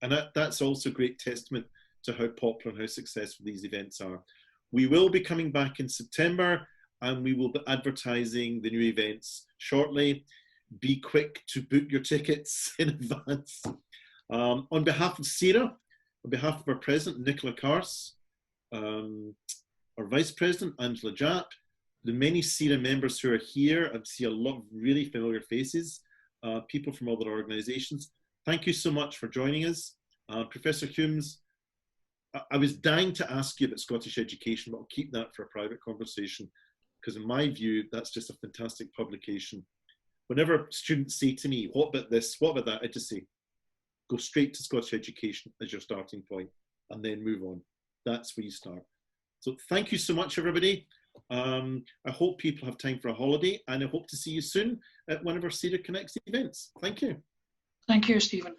And that's also a great testament to how popular and how successful these events are. We will be coming back in September, and we will be advertising the new events shortly. Be quick to book your tickets in advance. On behalf of SERA, on behalf of our President, Nicola Carse, our Vice President, Angela Japp, the many SERA members who are here, I see a lot of really familiar faces, people from other organisations. Thank you so much for joining us. Professor Humes, I was dying to ask you about Scottish education, but I'll keep that for a private conversation, because in my view, that's just a fantastic publication. Whenever students say to me, what about this, what about that, I just say, go straight to Scottish education as your starting point and then move on. That's where you start. So thank you so much, everybody. I hope people have time for a holiday, and I hope to see you soon at one of our SERA Connects events. Thank you. Thank you, Stephen.